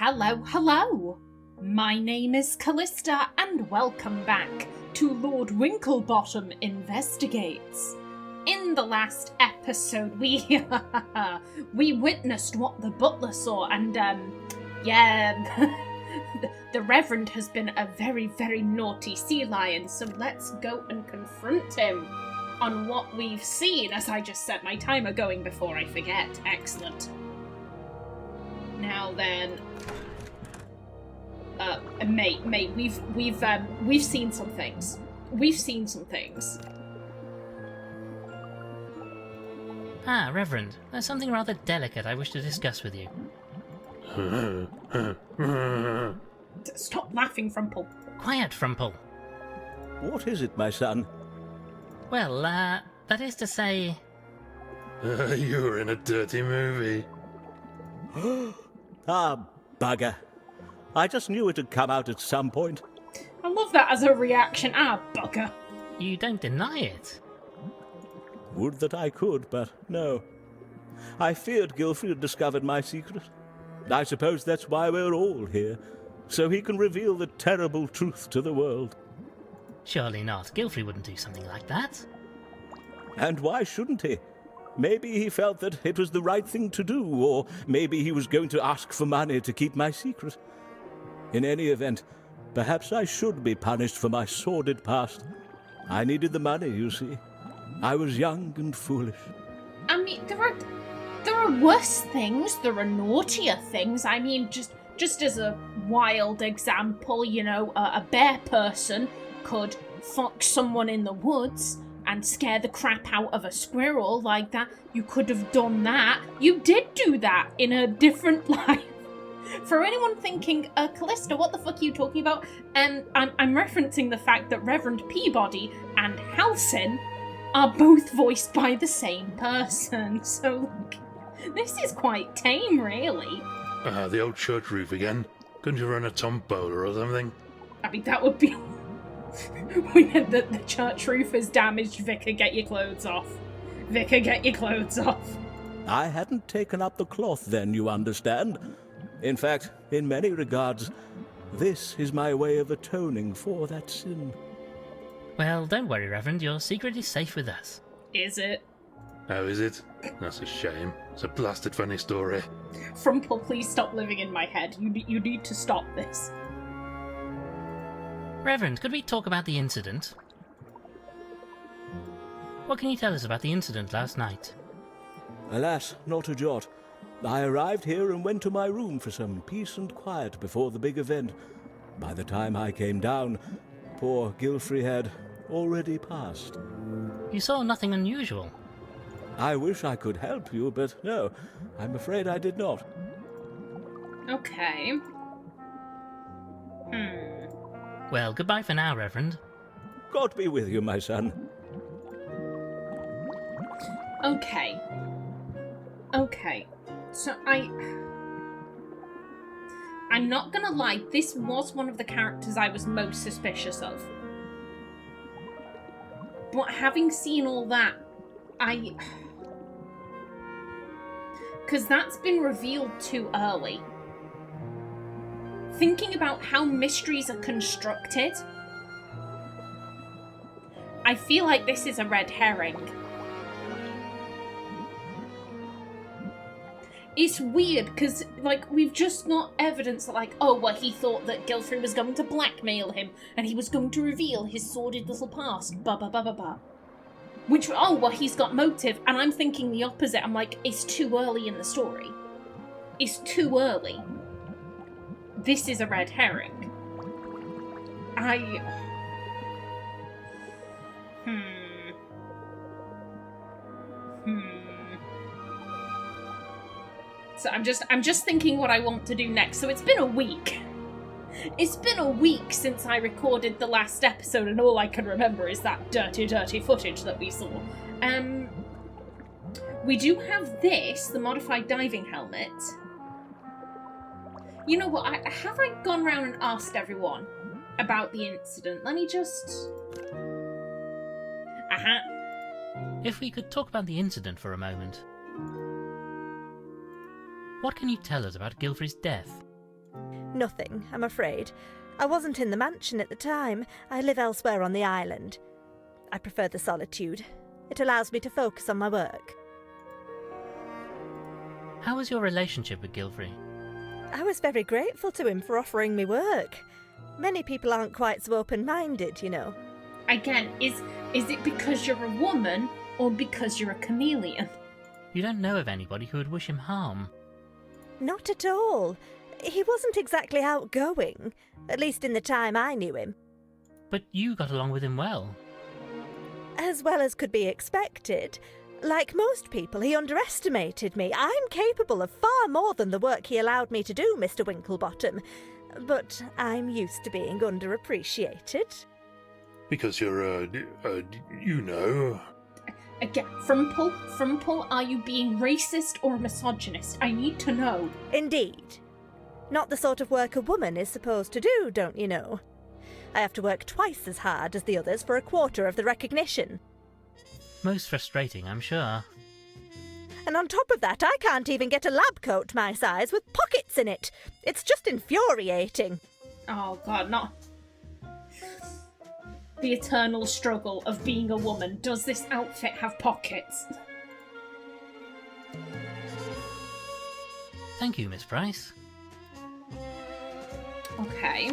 Hello. My name is Callista, and welcome back to Lord Winklebottom Investigates. In the last episode, we witnessed what the butler saw, and the Reverend has been a very, very naughty sea lion. So let's go and confront him on what we've seen. As I just set my timer going before I forget. Excellent. Now then, mate, we've seen some things. Ah, Reverend, there's something rather delicate I wish to discuss with you. Stop laughing, Frumple. Quiet, Frumple. What is it, my son? Well, that is to say... You were in a dirty movie. Ah, bugger. I just knew it had come out at some point. I love that as a reaction. Ah, bugger. You don't deny it. Would that I could, but no. I feared Gilfrey had discovered my secret. I suppose that's why we're all here, so he can reveal the terrible truth to the world. Surely not. Gilfrey wouldn't do something like that. And why shouldn't he? Maybe he felt that it was the right thing to do, or maybe he was going to ask for money to keep my secret. In any event, perhaps I should be punished for my sordid past. I needed the money, you see. I was young and foolish. I mean, there are worse things. There are naughtier things. I mean, just as a wild example, you know, a bear person could fuck someone in the woods and scare the crap out of a squirrel like that. You could have done that. You did do that in a different life. For anyone thinking, Callista, what the fuck are you talking about? I'm referencing the fact that Reverend Peabody and Halcyon are both voiced by the same person. So, like, this is quite tame, really. The old church roof again. Couldn't you run a tombola or something? I mean, that would be... the church roof is damaged. Vicar, get your clothes off. I hadn't taken up the cloth then, you understand. In fact, in many regards, this is my way of atoning for that sin. Well, don't worry, Reverend. Your secret is safe with us. Is it? Oh, is it? That's a shame. It's a blasted funny story. Frumple, please stop living in my head. You need to stop this. Reverend, could we talk about the incident? What can you tell us about the incident last night? Alas, not a jot. I arrived here and went to my room for some peace and quiet before the big event. By the time I came down, poor Gilfrey had already passed. You saw nothing unusual. I wish I could help you, but no, I'm afraid I did not. Okay. Well, goodbye for now, Reverend. God be with you, my son. Okay. So I'm not gonna lie, this was one of the characters I was most suspicious of. But having seen all that, because that's been revealed too early. Thinking about how mysteries are constructed, I feel like this is a red herring. It's weird, because, like, we've just got evidence that, like, oh, well, he thought that Gilfrey was going to blackmail him, and he was going to reveal his sordid little past, Which, oh, well, he's got motive, and I'm thinking the opposite. I'm like, it's too early in the story. It's too early. This is a red herring. So I'm just thinking what I want to do next. So it's been a week. It's been a week since I recorded the last episode, and all I can remember is that dirty footage that we saw. We do have this, the modified diving helmet. You know what, have I gone around and asked everyone about the incident? Let me just... If we could talk about the incident for a moment. What can you tell us about Gilfrey's death? Nothing, I'm afraid. I wasn't in the mansion at the time. I live elsewhere on the island. I prefer the solitude. It allows me to focus on my work. How was your relationship with Gilfrey? I was very grateful to him for offering me work. Many people aren't quite so open-minded, you know. Again, is it because you're a woman or because you're a chameleon? You don't know of anybody who would wish him harm. Not at all. He wasn't exactly outgoing, at least in the time I knew him. But you got along with him well. As well as could be expected. Like most people, he underestimated me. I'm capable of far more than the work he allowed me to do, Mr. Winklebottom. But I'm used to being underappreciated. Because you're, you know... Again, Frumple, are you being racist or misogynist? I need to know. Indeed. Not the sort of work a woman is supposed to do, don't you know? I have to work twice as hard as the others for a quarter of the recognition. Most frustrating, I'm sure. And on top of that, I can't even get a lab coat my size with pockets in it. It's just infuriating. Oh god, not... The eternal struggle of being a woman. Does this outfit have pockets? Thank you, Miss Price. Okay.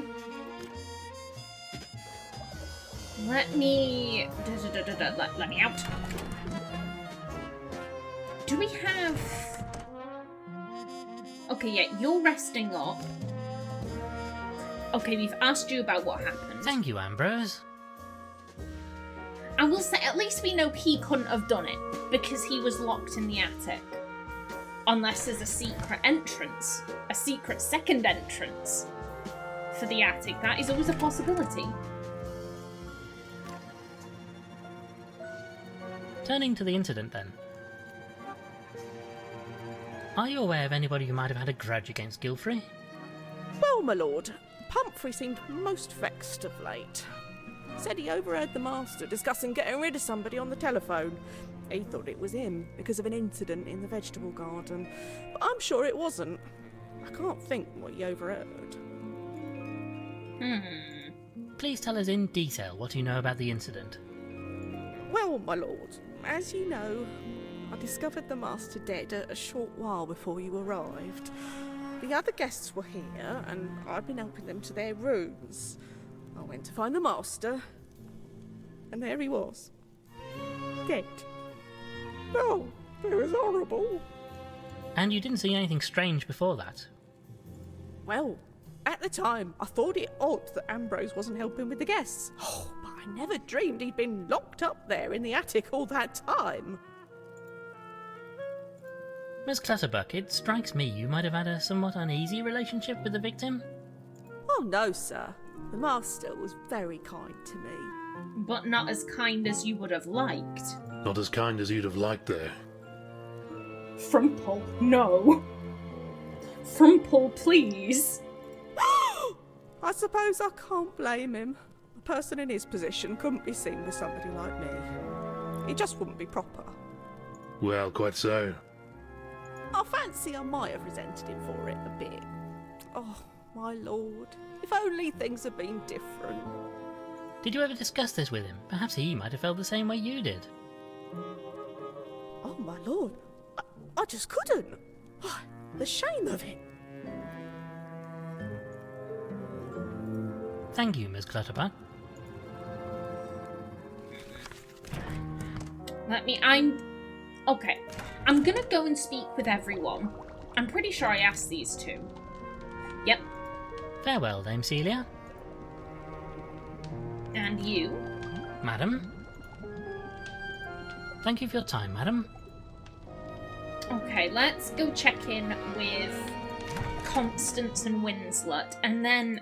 Let me... Let me out. Do we have... Okay, yeah, you're resting up. Okay, we've asked you about what happened. Thank you, Ambrose. I will say, at least we know he couldn't have done it, because he was locked in the attic. Unless there's a secret entrance. A secret second entrance for the attic. That is always a possibility. Turning to the incident then. Are you aware of anybody who might have had a grudge against Gilfrey? Well, my lord, Pumphrey seemed most vexed of late. Said he overheard the master discussing getting rid of somebody on the telephone. He thought it was him because of an incident in the vegetable garden, but I'm sure it wasn't. I can't think what he overheard. Please tell us in detail what you know about the incident. Well, my lord, as you know, I discovered the master dead a short while before you arrived. The other guests were here, and I'd been helping them to their rooms. I went to find the master, and there he was. Dead. Oh, it was horrible. And you didn't see anything strange before that? Well, at the time, I thought it odd that Ambrose wasn't helping with the guests. Oh, but I never dreamed he'd been locked up there in the attic all that time. Miss Clutterbuck, it strikes me you might have had a somewhat uneasy relationship with the victim? Oh, no, sir. The master was very kind to me. But not as kind as you would have liked. Not as kind as you'd have liked there. Frumple, no. Frumple, please. I suppose I can't blame him. A person in his position couldn't be seen with somebody like me. It just wouldn't be proper. Well, quite so. I fancy I might have resented him for it a bit. Oh, my lord. If only things had been different. Did you ever discuss this with him? Perhaps he might have felt the same way you did. Oh, my lord. I just couldn't. Oh, the shame of it. Thank you, Miss Clutterbuck. Okay. I'm gonna go and speak with everyone. I'm pretty sure I asked these two. Yep. Farewell, Dame Celia. And you? Madam. Thank you for your time, madam. Okay, let's go check in with Constance and Winslet, and then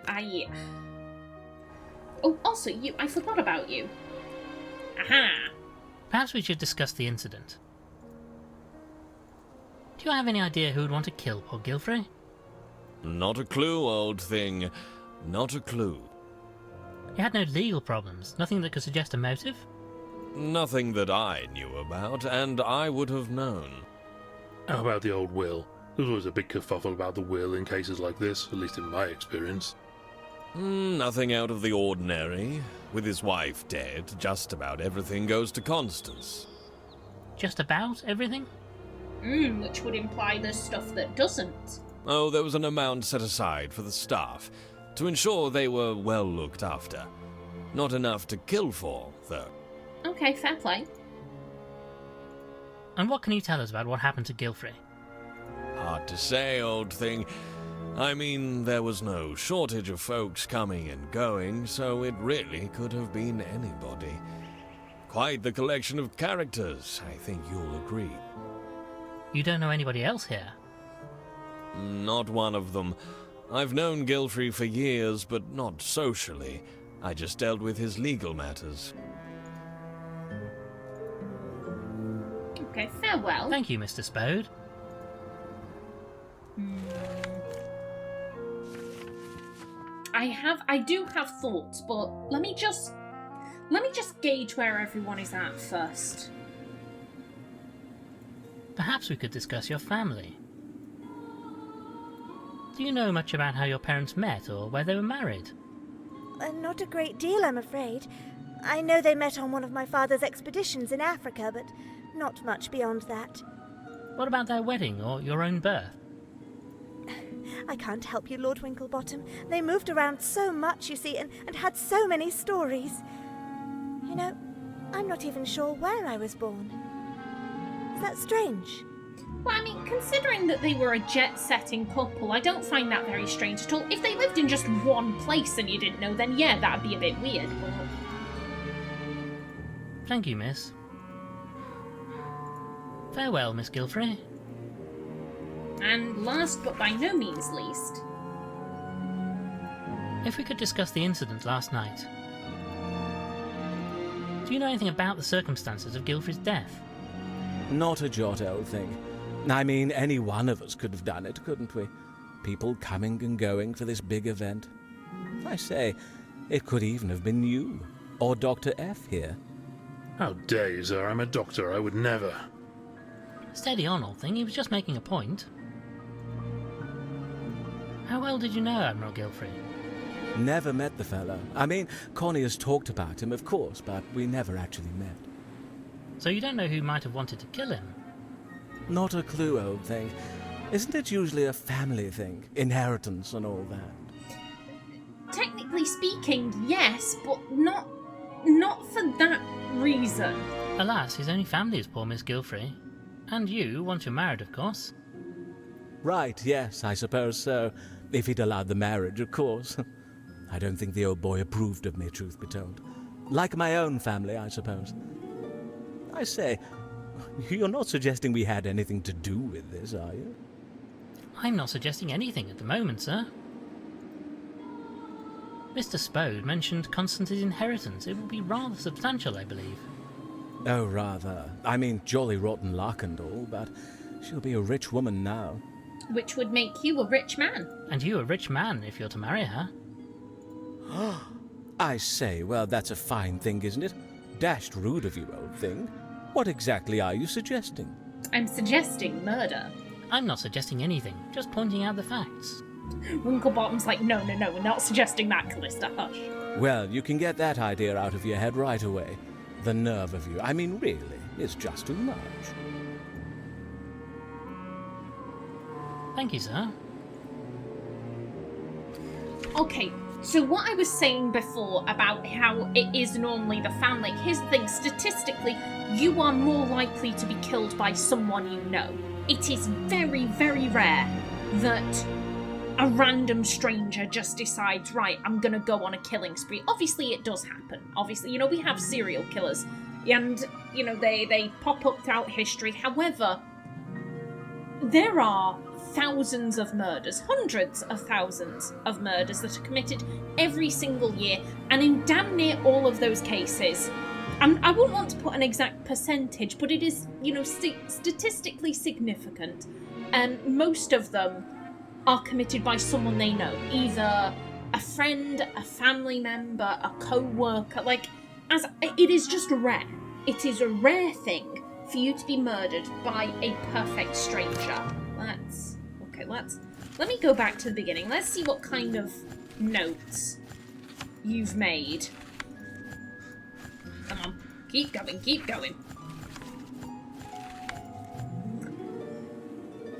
Oh, also, I forgot about you. Aha! Perhaps we should discuss the incident. Do you have any idea who would want to kill poor Gilfrey? Not a clue, old thing. Not a clue. He had no legal problems, nothing that could suggest a motive? Nothing that I knew about, and I would have known. How about the old will? There's always a big kerfuffle about the will in cases like this, at least in my experience. Nothing out of the ordinary. With his wife dead, just about everything goes to Constance. Just about everything? Which would imply there's stuff that doesn't. Oh, there was an amount set aside for the staff, to ensure they were well looked after. Not enough to kill for, though. Okay, fair play. And what can you tell us about what happened to Gilfrey? Hard to say, old thing. I mean, there was no shortage of folks coming and going, so it really could have been anybody. Quite the collection of characters, I think you'll agree. You don't know anybody else here? Not one of them. I've known Gilfrey for years, but not socially. I just dealt with his legal matters. Okay, farewell. Thank you, Mr. Spode. I do have thoughts, but let me just gauge where everyone is at first. Perhaps we could discuss your family. Do you know much about how your parents met or where they were married? Not a great deal, I'm afraid. I know they met on one of my father's expeditions in Africa, but not much beyond that. What about their wedding or your own birth? I can't help you, Lord Winklebottom. They moved around so much, you see, and had so many stories. You know, I'm not even sure where I was born. Is that strange? Well, I mean, considering that they were a jet-setting couple, I don't find that very strange at all. If they lived in just one place and you didn't know, then yeah, that'd be a bit weird, but... Thank you, miss. Farewell, Miss Gilfrey. And last but by no means least... If we could discuss the incident last night. Do you know anything about the circumstances of Gilfrey's death? Not a jot, old thing. I mean, any one of us could have done it, couldn't we? People coming and going for this big event. I say, it could even have been you, or Dr. F here. How dare you, sir? I'm a doctor. I would never. Steady on, old thing. He was just making a point. How well did you know Admiral Gilfrey? Never met the fellow. I mean, Connie has talked about him, of course, but we never actually met. So you don't know who might have wanted to kill him? Not a clue, old thing. Isn't it usually a family thing? Inheritance and all that? Technically speaking, yes, but not for that reason. Alas, his only family is poor Miss Gilfrey. And you, once you're married, of course. Right, yes, I suppose so. If he'd allowed the marriage, of course. I don't think the old boy approved of me, truth be told. Like my own family, I suppose. I say, you're not suggesting we had anything to do with this, are you? I'm not suggesting anything at the moment, sir. Mr. Spode mentioned Constance's inheritance. It will be rather substantial, I believe. Oh, rather. I mean, jolly rotten luck and all, but she'll be a rich woman now. Which would make you a rich man. And you a rich man if you're to marry her. I say, well, that's a fine thing, isn't it? Dashed rude of you, old thing. What exactly are you suggesting? I'm suggesting murder. I'm not suggesting anything, just pointing out the facts. Winklebottom's like, no, we're not suggesting that, Callista, hush. Well, you can get that idea out of your head right away. The nerve of you. I mean, really, it's just too much. Thank you, sir. Okay, so what I was saying before about how it is normally the family, here's the thing, statistically, you are more likely to be killed by someone you know. It is very, very rare that a random stranger just decides, right, I'm gonna go on a killing spree. Obviously, it does happen. Obviously, you know, we have serial killers, and, you know, they pop up throughout history. However, there are thousands of murders, hundreds of thousands of murders that are committed every single year, and in damn near all of those cases, and I wouldn't want to put an exact percentage, but it is, you know, statistically significant, and most of them are committed by someone they know, either a friend, a family member, a co-worker, like, as it is just rare. It is a rare thing for you to be murdered by a perfect stranger. Okay, let me go back to the beginning. Let's see what kind of notes you've made. Come on. Keep going, keep going.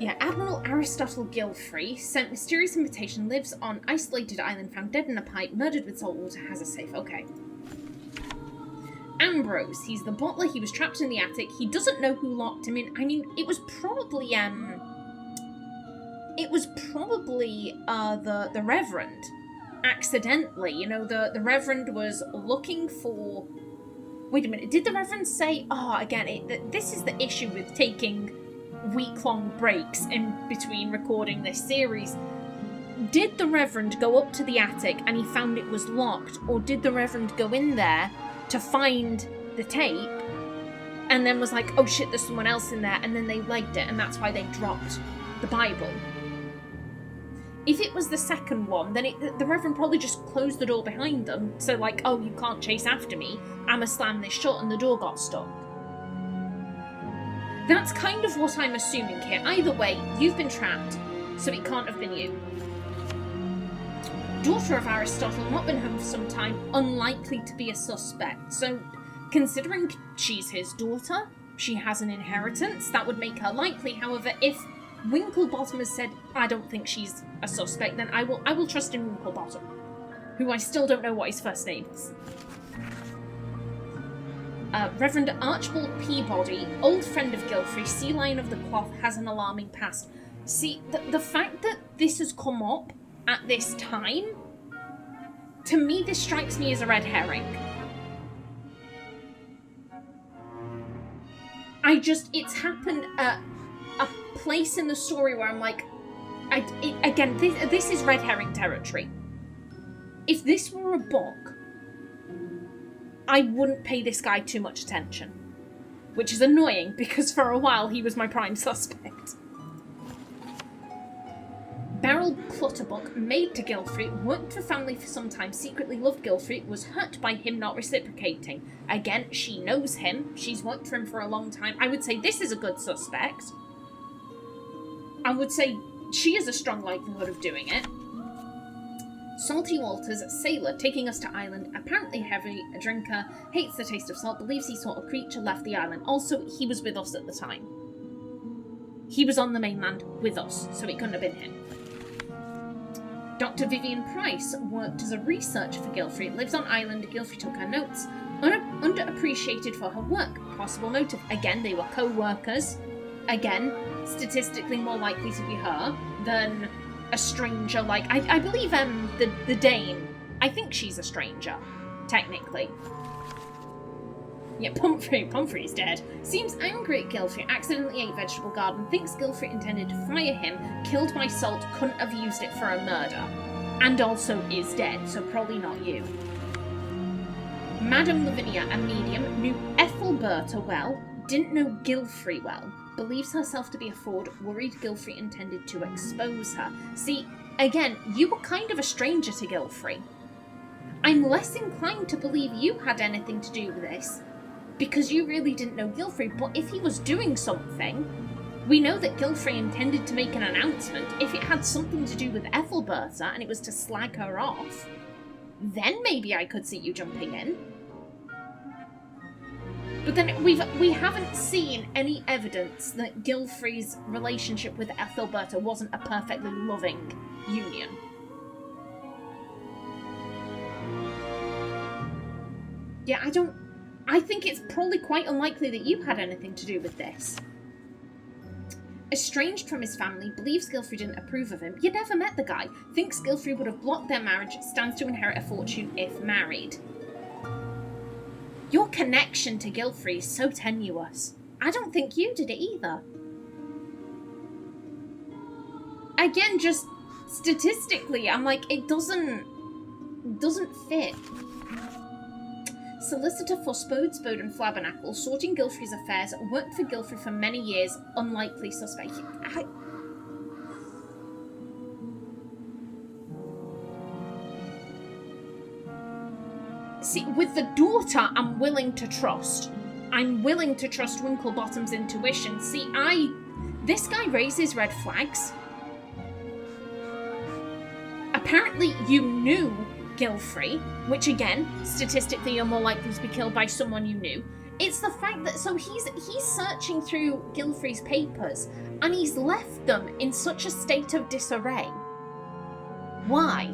Yeah, Admiral Aristotle Gilfrey sent mysterious invitation, lives on isolated island, found dead in a pipe, murdered with salt water, has a safe. Okay. Ambrose, he's the butler, he was trapped in the attic, he doesn't know who locked him in. I mean, it was probably, the Reverend. Accidentally, you know, the Reverend was looking for... Wait a minute, did the Reverend say... Oh, again, this is the issue with taking week-long breaks in between recording this series. Did the Reverend go up to the attic and he found it was locked, or did the Reverend go in there to find the tape and then was like, oh shit, there's someone else in there, and then they legged it and that's why they dropped the Bible? If it was the second one, then the Reverend probably just closed the door behind them, so like, oh, you can't chase after me, I'ma slam this shut, and the door got stuck. That's kind of what I'm assuming here. Either way, you've been trapped, so it can't have been you. Daughter of Aristotle, not been home for some time, unlikely to be a suspect. So, considering she's his daughter, she has an inheritance, that would make her likely. However, if Winklebottom has said, I don't think she's a suspect, then I will trust in Winklebottom, who I still don't know what his first name is. Reverend Archibald Peabody, old friend of Gilfrey, sea lion of the cloth, has an alarming past. See, the fact that this has come up at this time, to me this strikes me as a red herring. It's happened at a place in the story where I'm like, this is red herring territory. If this were a book, I wouldn't pay this guy too much attention. Which is annoying, because for a while he was my prime suspect. Beryl Clutterbuck, maid to Gilfrey, worked for family for some time, secretly loved Gilfrey, was hurt by him not reciprocating. Again, she knows him, she's worked for him for a long time. I would say this is a good suspect. I would say she has a strong likelihood of doing it. Salty Walters, sailor, taking us to island, apparently heavy, a drinker, hates the taste of salt, believes he saw a creature left the island. Also, he was with us at the time. He was on the mainland with us, so it couldn't have been him. Dr. Vivian Price worked as a researcher for Gilfrey, lives on island, Gilfrey took her notes. Underappreciated for her work, possible motive. Again, they were co-workers. Again, statistically more likely to be her than a stranger, like, I believe the Dane, I think she's a stranger, technically. Yeah, Pumphrey's dead. Seems angry at Gilfrey, accidentally ate vegetable garden, thinks Gilfrey intended to fire him, killed by salt, couldn't have used it for a murder. And also is dead, so probably not you. Madame Lavinia, a medium, knew Ethelberta well, didn't know Gilfrey well. Believes herself to be a fraud, worried Gilfrey intended to expose her. See, again, you were kind of a stranger to Gilfrey. I'm less inclined to believe you had anything to do with this, because you really didn't know Gilfrey, but if he was doing something, we know that Gilfrey intended to make an announcement. If it had something to do with Ethelberta, and it was to slag her off, then maybe I could see you jumping in. But then we haven't seen any evidence that Gilfrey's relationship with Ethelberta wasn't a perfectly loving union. Yeah, I think it's probably quite unlikely that you had anything to do with this. Estranged from his family, believes Gilfrey didn't approve of him. You never met the guy. Thinks Gilfrey would have blocked their marriage, stands to inherit a fortune if married. Your connection to Gilfrey is so tenuous. I don't think you did it either. Again, just statistically, I'm like, it doesn't fit. Solicitor for Spode and Flabbernacle, sorting Gilfrey's affairs, worked for Gilfrey for many years, unlikely suspect. See, with the daughter, I'm willing to trust. I'm willing to trust Winklebottom's intuition. See, this guy raises red flags. apparently you knew Gilfrey, which again, statistically you're more likely to be killed by someone you knew. It's the fact that, so he's searching through Gilfrey's papers, and he's left them in such a state of disarray. Why?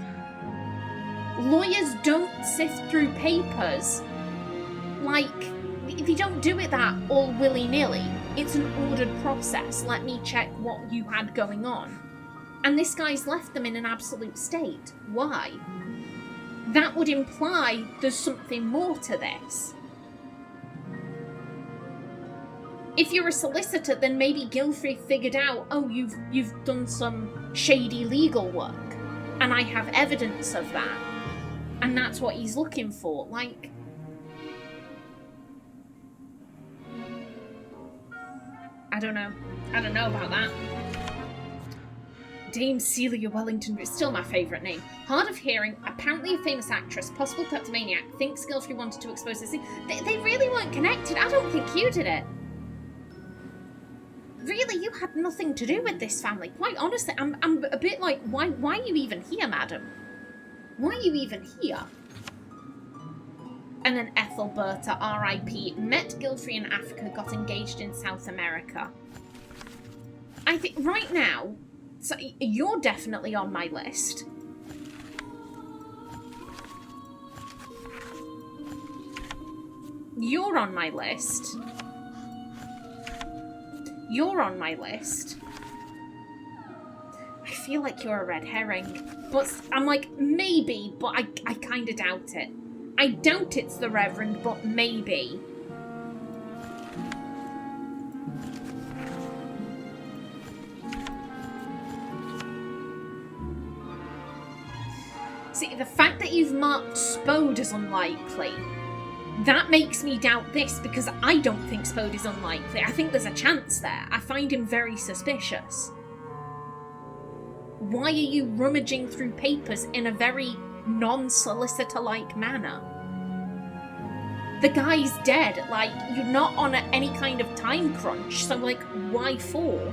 Lawyers don't sift through papers like, they don't do it that all willy-nilly. It's an ordered process. Let me check what you had going on. And this guy's left them in an absolute state. Why? That would imply there's something more to this. If you're a solicitor, then maybe Gilfrey figured out, oh, you've done some shady legal work, and I have evidence of that. And that's what he's looking for. Like, I don't know about that. Dame Celia Wellington is still my favourite name. Hard of hearing, apparently a famous actress, possible kleptomaniac, thinks Gilfrey wanted to expose this thing. They really weren't connected. I don't think you did it. Really, you had nothing to do with this family. Quite honestly, I'm a bit like, why are you even here, madam? Why are you even here? And then Ethelberta, R.I.P., met Gilfrey in Africa, got engaged in South America. I think right now, so you're definitely on my list. You're on my list. You're on my list. I feel like you're a red herring. But I'm like, maybe, but I kind of doubt it. I doubt it's the Reverend, but maybe. See, the fact that you've marked Spode as unlikely, that makes me doubt this, because I don't think Spode is unlikely. I think there's a chance there. I find him very suspicious. Why are you rummaging through papers in a very non-solicitor-like manner? The guy's dead. Like, you're not on any kind of time crunch, so, like, why for?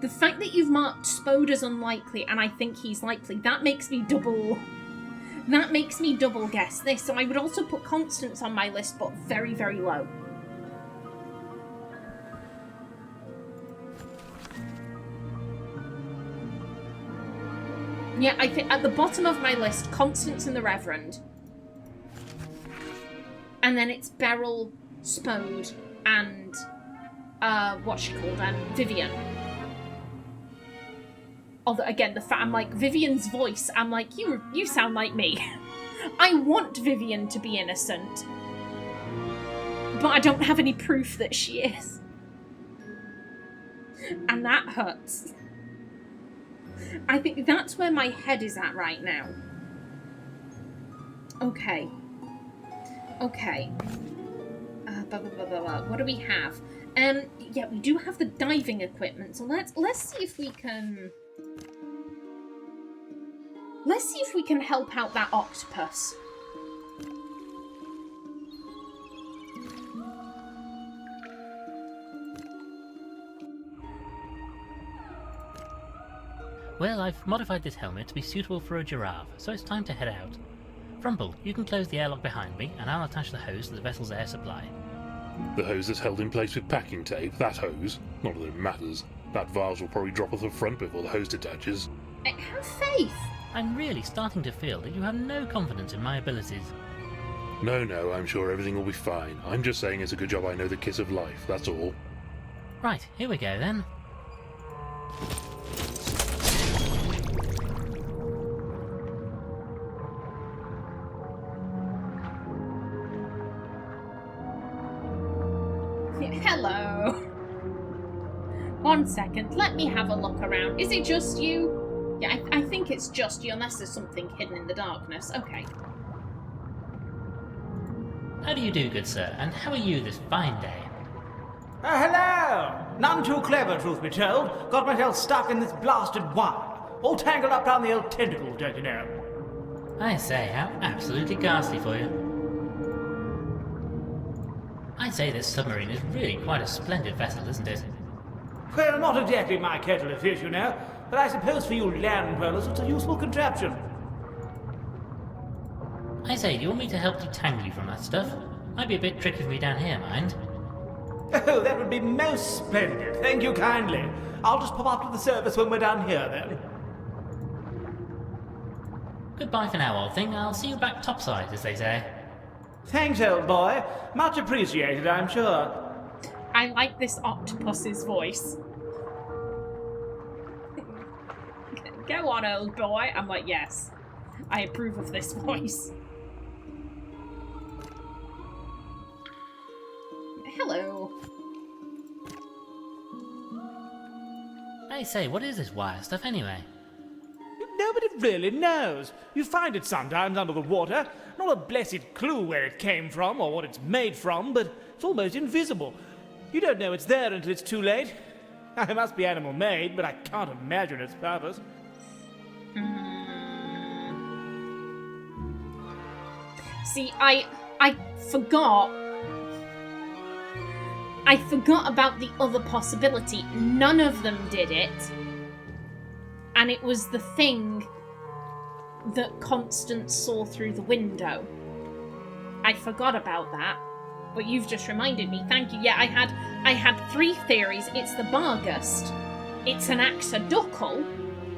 The fact that you've marked Spode as unlikely and I think he's likely, that makes me double guess this. So I would also put Constance on my list, but very, very low. Yeah, I think at the bottom of my list, Constance and the Reverend. And then it's Beryl, Spode, and what's she called? Vivian. Although, again, the fact I'm like, Vivian's voice, I'm like, you sound like me. I want Vivian to be innocent. But I don't have any proof that she is. And that hurts. I think that's where my head is at right now. Okay. Okay. What do we have? Yeah, we do have the diving equipment, so let's see if we can... Let's see if we can help out that octopus. Well, I've modified this helmet to be suitable for a giraffe, so it's time to head out. Frumple, you can close the airlock behind me, and I'll attach the hose to the vessel's air supply. The hose is held in place with packing tape. That hose, not that it matters. That vase will probably drop off the front before the hose detaches. Have faith. I'm really starting to feel that you have no confidence in my abilities. No, I'm sure everything will be fine. I'm just saying it's a good job I know the kiss of life, that's all. Right, here we go then. Hello. 1 second, let me have a look around. Is it just you? Yeah, I think it's just you, unless there's something hidden in the darkness. Okay. How do you do, good sir, and how are you this fine day? Hello! None too clever, truth be told. Got myself stuck in this blasted wire. All tangled up down the old tentacled, don't you know? I say, how absolutely ghastly for you. I say this submarine is really quite a splendid vessel, isn't it? Well, not exactly my kettle of fish, you know, but I suppose for you land dwellers it's a useful contraption. I say, do you want me to help detangle you from that stuff? Might be a bit tricky for me down here, mind. Oh, that would be most splendid. Thank you kindly. I'll just pop up to the service when we're down here, then. Goodbye for now, old thing. I'll see you back topside, as they say. Thanks, old boy. Much appreciated, I'm sure. I like this octopus's voice. Go on, old boy. I'm like, yes. I approve of this voice. Hello. I say, what is this wire stuff anyway? Nobody really knows. You find it sometimes under the water. Not a blessed clue where it came from or what it's made from, but it's almost invisible. You don't know it's there until it's too late. It must be animal-made, but I can't imagine its purpose. See, I forgot. I forgot about the other possibility. None of them did it. And it was the thing that Constance saw through the window. I forgot about that. But you've just reminded me. Thank you. Yeah, I had 3 theories. It's the Bargust, it's an Axaduckle,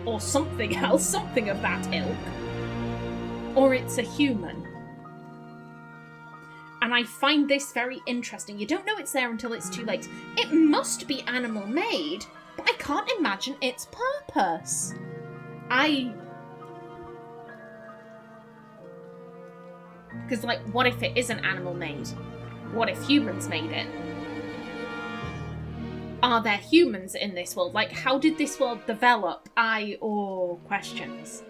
or something else, something of that ilk, or it's a human. And I find this very interesting. You don't know it's there until it's too late. It must be animal-made, but I can't imagine its purpose. Because, like, what if it isn't animal-made? What if humans made it? Are there humans in this world? Like, how did this world develop? Questions.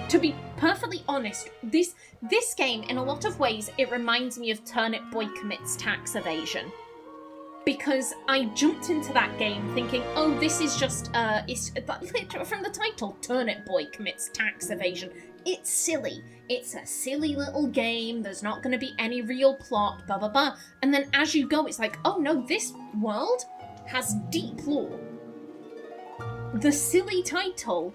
To be perfectly honest, this game, in a lot of ways, it reminds me of Turnip Boy Commits Tax Evasion. Because I jumped into that game thinking, oh, this is just, it's from the title, Turnip Boy Commits Tax Evasion. It's silly. It's a silly little game. There's not going to be any real plot, blah, blah, blah. And then as you go, it's like, oh no, this world has deep lore. The silly title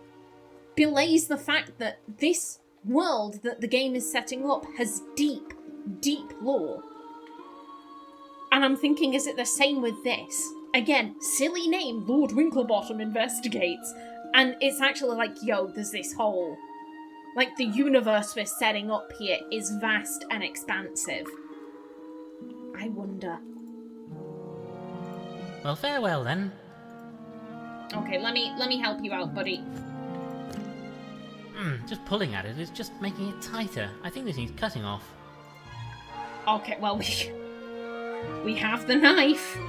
belays the fact that this world that the game is setting up has deep, deep lore. And I'm thinking, is it the same with this? Again, silly name, Lord Winklebottom Investigates. And it's actually like, yo, there's this whole... Like, the universe we're setting up here is vast and expansive. I wonder. Well, farewell then. Okay, let me help you out, buddy. Just pulling at it is just making it tighter. I think this needs cutting off. Okay, well, we have the knife.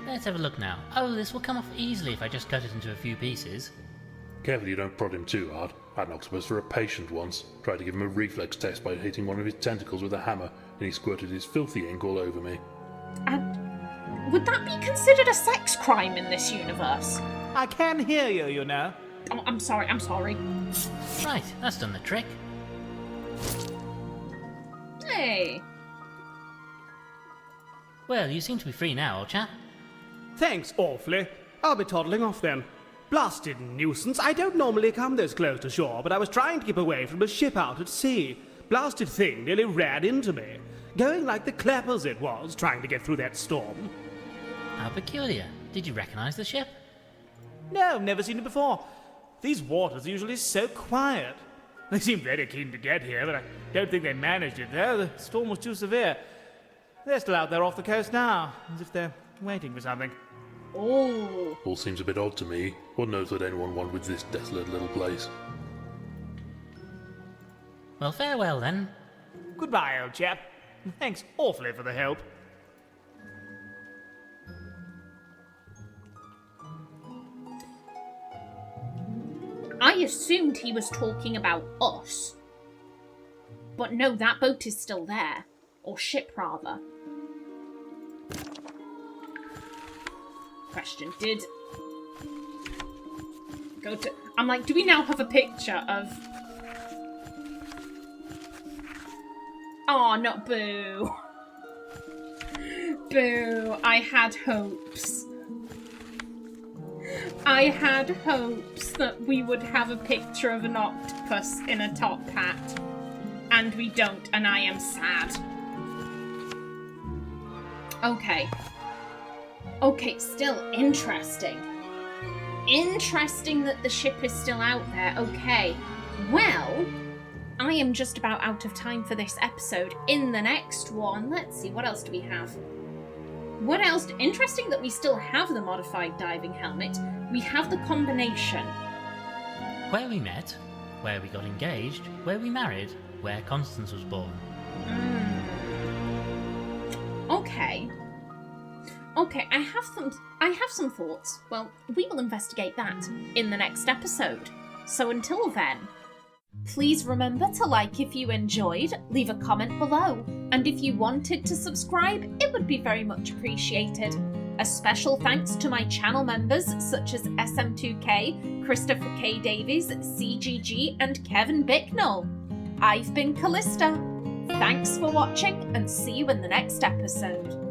Let's have a look now. Oh, this will come off easily if I just cut it into a few pieces. Careful you don't prod him too hard. I had an octopus for a patient once. Tried to give him a reflex test by hitting one of his tentacles with a hammer, and he squirted his filthy ink all over me. Would that be considered a sex crime in this universe? I can hear you, you know. Oh, I'm sorry. Right, that's done the trick. Hey. Well, you seem to be free now, old chap. Thanks awfully. I'll be toddling off then. Blasted nuisance. I don't normally come this close to shore, but I was trying to keep away from a ship out at sea. Blasted thing nearly ran into me. Going like the clappers it was, trying to get through that storm. How peculiar. Did you recognise the ship? No, I've never seen it before. These waters are usually so quiet. They seemed very keen to get here, but I don't think they managed it there. The storm was too severe. They're still out there off the coast now, as if they're waiting for something. Oh. All seems a bit odd to me. What knows what anyone want with this desolate little place? Well, farewell then. Goodbye, old chap. Thanks awfully for the help. I assumed he was talking about us. But no, that boat is still there. Or ship, rather. Question, did... Go to... I'm like, do we now have a picture of... Oh, not boo. Boo, I had hopes. I had hopes that we would have a picture of an octopus in a top hat. And we don't, and I am sad. Okay. Okay, still interesting. Interesting that the ship is still out there. Okay. Well, I am just about out of time for this episode. In the next one, let's see, what else do we have? What else? Interesting that we still have the modified diving helmet. We have the combination. Where we met, where we got engaged, where we married, where Constance was born. Okay. Okay, I have some thoughts. Well, we will investigate that in the next episode. So until then, please remember to like if you enjoyed, leave a comment below, and if you wanted to subscribe, it would be very much appreciated. A special thanks to my channel members such as SM2K, Christopher K. Davies, CGG, and Kevin Bicknell. I've been Callista. Thanks for watching, and see you in the next episode.